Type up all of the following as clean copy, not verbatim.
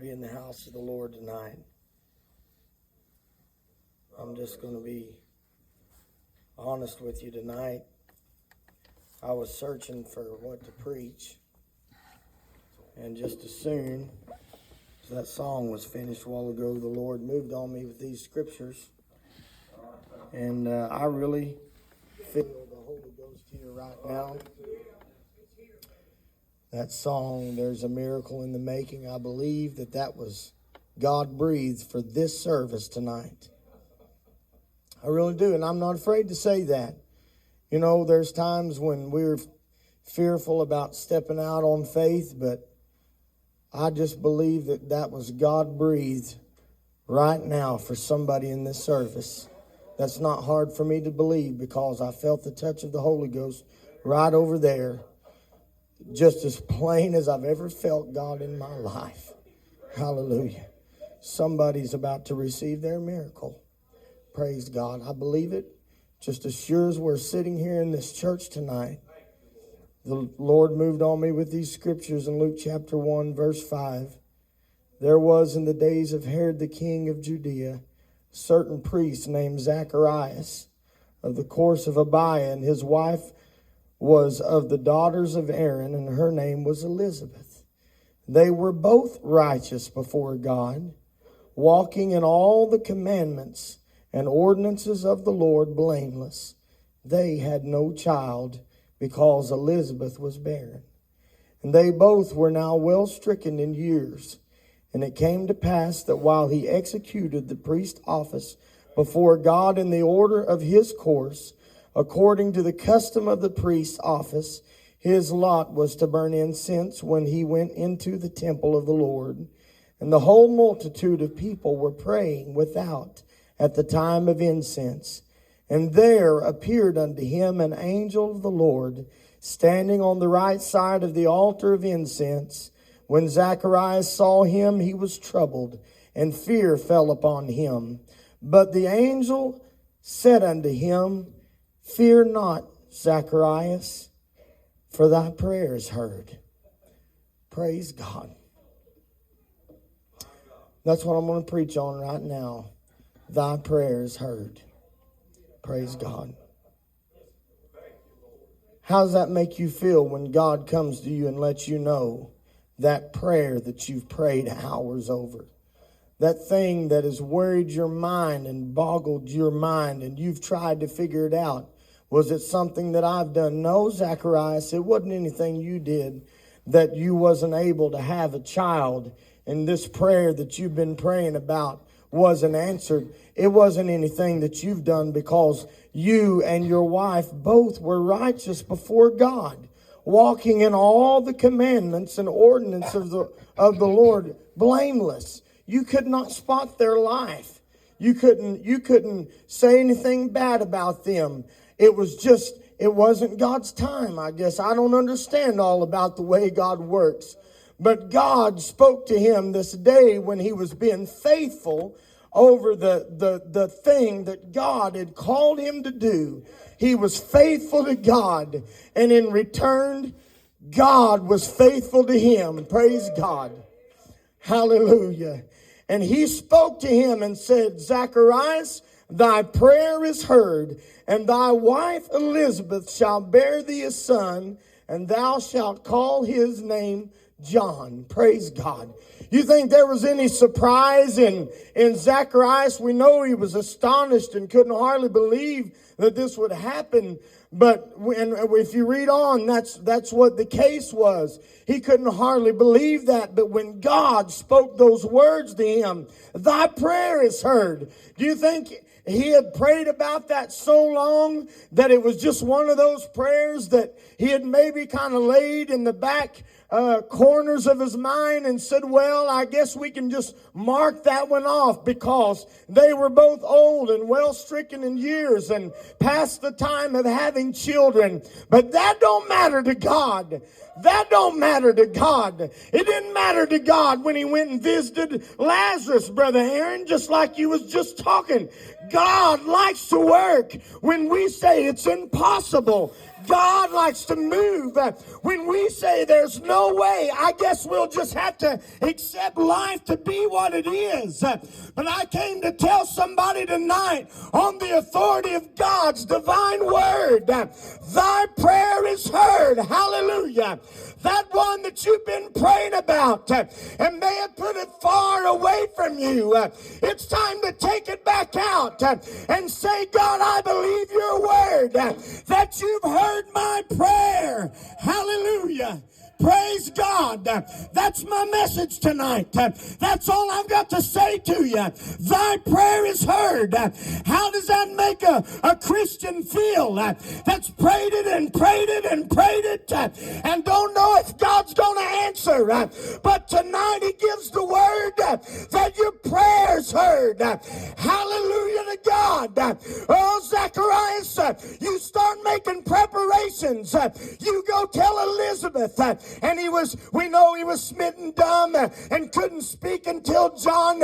be in the house of the Lord tonight. I'm just going to be honest with you tonight. I was searching for what to preach, and just as soon as that song was finished a while ago, the Lord moved on me with these scriptures, and I really feel the Holy Ghost here right now. That song, There's a Miracle in the Making, I believe that was God breathed for this service tonight. I really do, and I'm not afraid to say that. You know, there's times when we're fearful about stepping out on faith, but I just believe that was God breathed right now for somebody in this service. That's not hard for me to believe because I felt the touch of the Holy Ghost right over there. Just as plain as I've ever felt God in my life. Hallelujah. Somebody's about to receive their miracle. Praise God. I believe it. Just as sure as we're sitting here in this church tonight, the Lord moved on me with these scriptures in Luke chapter 1, verse 5. There was in the days of Herod the king of Judea, a certain priest named Zacharias of the course of Abiah, and his wife was of the daughters of Aaron, and her name was Elizabeth. They were both righteous before God, walking in all the commandments and ordinances of the Lord blameless. They had no child because Elizabeth was barren. And they both were now well stricken in years. And it came to pass that while he executed the priest's office before God in the order of his course, according to the custom of the priest's office, his lot was to burn incense when he went into the temple of the Lord. And the whole multitude of people were praying without at the time of incense. And there appeared unto him an angel of the Lord, standing on the right side of the altar of incense. When Zacharias saw him, he was troubled, and fear fell upon him. But the angel said unto him, Fear not, Zacharias, for thy prayer is heard. Praise God. That's what I'm going to preach on right now. Thy prayer is heard. Praise God. How does that make you feel when God comes to you and lets you know that prayer that you've prayed hours over? That thing that has worried your mind and boggled your mind and you've tried to figure it out. Was it something that I've done? No, Zacharias, it wasn't anything you did that you wasn't able to have a child. And this prayer that you've been praying about wasn't answered. It wasn't anything that you've done because you and your wife both were righteous before God, walking in all the commandments and ordinances of the Lord blameless. You could not spot their life. You couldn't say anything bad about them. It wasn't God's time, I guess. I don't understand all about the way God works. But God spoke to him this day when he was being faithful over the thing that God had called him to do. He was faithful to God. And in return, God was faithful to him. Praise God. Hallelujah. And he spoke to him and said, Zacharias, thy prayer is heard, and thy wife Elizabeth shall bear thee a son, and thou shalt call his name John. Praise God. You think there was any surprise in Zacharias? We know he was astonished and couldn't hardly believe that this would happen. But if you read on, that's what the case was. He couldn't hardly believe that. But when God spoke those words to him, thy prayer is heard. Do you think he had prayed about that so long that it was just one of those prayers that he had maybe kind of laid in the back corners of his mind and said, well, I guess we can just mark that one off because they were both old and well stricken in years and past the time of having children. But that don't matter to God. That don't matter to God. It didn't matter to God when he went and visited Lazarus, Brother Aaron, just like you was just talking. God likes to work when we say it's impossible. God likes to move. When we say there's no way, I guess we'll just have to accept life to be what it is. But I came to tell somebody tonight on the authority of God's divine word, thy prayer is heard. Hallelujah. That one that you've been praying about and may have put it far away from you, it's time to take it back out and say, God, I believe your word that you've heard my prayer. Hallelujah. Praise God. That's my message tonight. That's all I've got to say to you. Thy prayer is heard. How does that make a Christian feel? That's prayed it and prayed it and prayed it and don't know if God's going to answer. But tonight he gives the word that your prayer's heard. Hallelujah to God. Oh, Zacharias, you start making preparations. You go tell Elizabeth. And we know he was smitten dumb and couldn't speak until John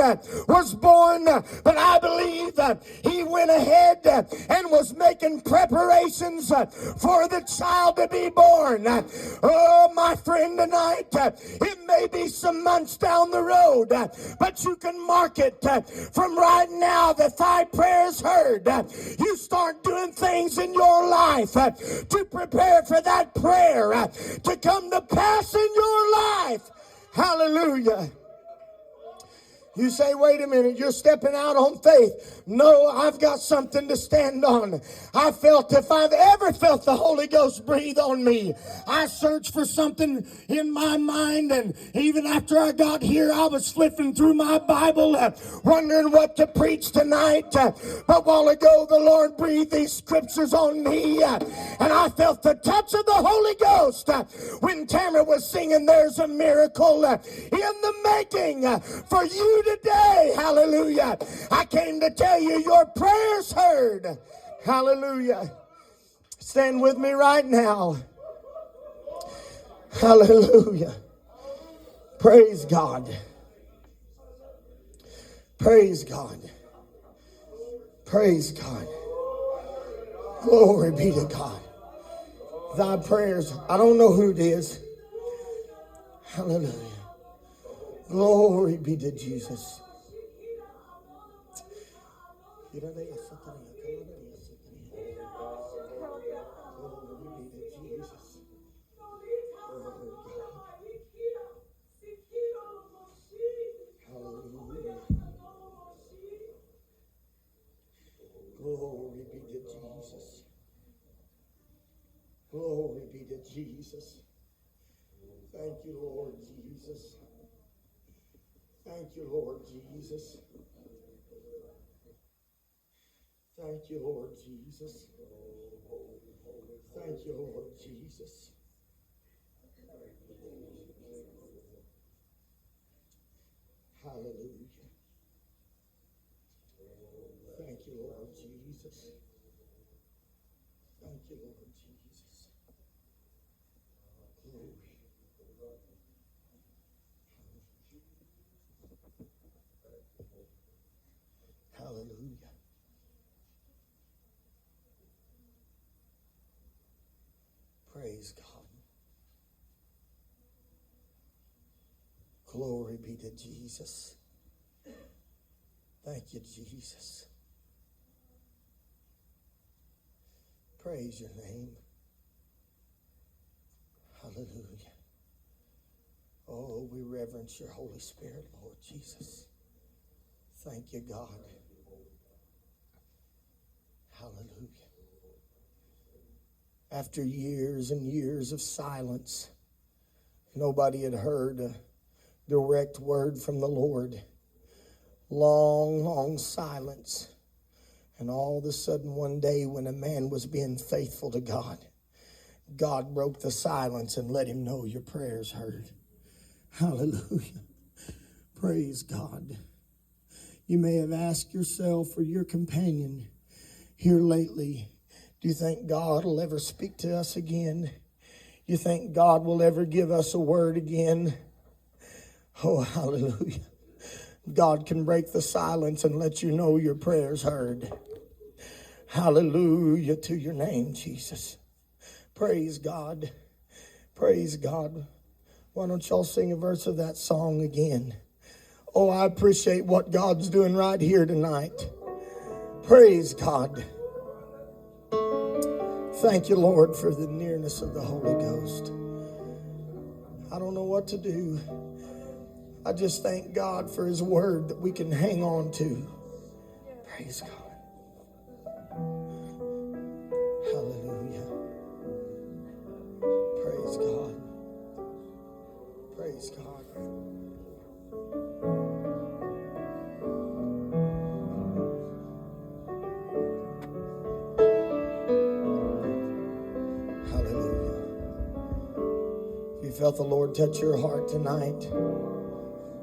was born. But I believe he went ahead and was making preparations for the child to be born. Oh, my friend, tonight, it may be some months down the road, but you can mark it from right now that thy prayer is heard. You start doing things in your life to prepare for that prayer to come to pass in your life. Hallelujah. You say, wait a minute, you're stepping out on faith. No, I've got something to stand on. I felt, if I've ever felt the Holy Ghost breathe on me, I searched for something in my mind, and even after I got here, I was flipping through my Bible, wondering what to preach tonight. But a while ago, the Lord breathed these scriptures on me, and I felt the touch of the Holy Ghost when Tamara was singing, there's a miracle in the making for you today. Hallelujah. I came to tell you your prayers heard. Hallelujah. Stand with me right now. Hallelujah. Praise God. Praise God. Praise God. Glory be to God. Thy prayers. I don't know who it is. Hallelujah. Glory be to Jesus. Glory be to Jesus. Hallelujah. Glory be to Jesus. Glory be to Jesus. Thank you, Lord Jesus. Thank you, Lord Jesus. Thank you, Lord Jesus. Thank you, Lord Jesus. Hallelujah. Thank you, Lord Jesus. Thank you, Lord Jesus. Glory. Hallelujah. Praise God. Glory be to Jesus. Thank you, Jesus. Praise your name. Hallelujah. Oh, we reverence your Holy Spirit, Lord Jesus. Thank you, God. Hallelujah. After years and years of silence, nobody had heard a direct word from the Lord. Long, long silence. And all of a sudden one day when a man was being faithful to God, God broke the silence and let him know your prayers heard. Hallelujah. Praise God. You may have asked yourself or your companion here lately, do you think God will ever speak to us again? You think God will ever give us a word again? Oh, hallelujah. God can break the silence and let you know your prayers heard. Hallelujah to your name, Jesus. Praise God. Praise God. Why don't y'all sing a verse of that song again? Oh, I appreciate what God's doing right here tonight. Praise God. Thank you, Lord, for the nearness of the Holy Ghost. I don't know what to do. I just thank God for His word that we can hang on to. Praise God. Hallelujah. Praise God. Praise God. Hallelujah. If you felt the Lord touch your heart tonight,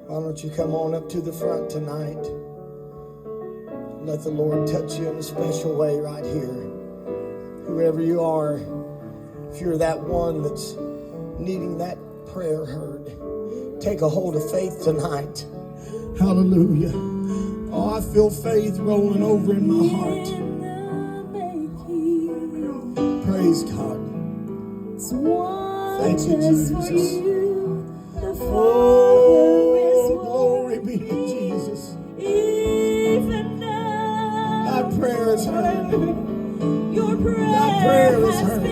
why don't you come on up to the front tonight? Let the Lord touch you in a special way right here. Whoever you are, if you're that one that's needing that prayer heard, take a hold of faith tonight. Hallelujah. Oh, I feel faith rolling over in my heart. Praise God. Thank you, Jesus. Oh, glory be to Jesus. Thy prayer is heard. Thy prayer is heard.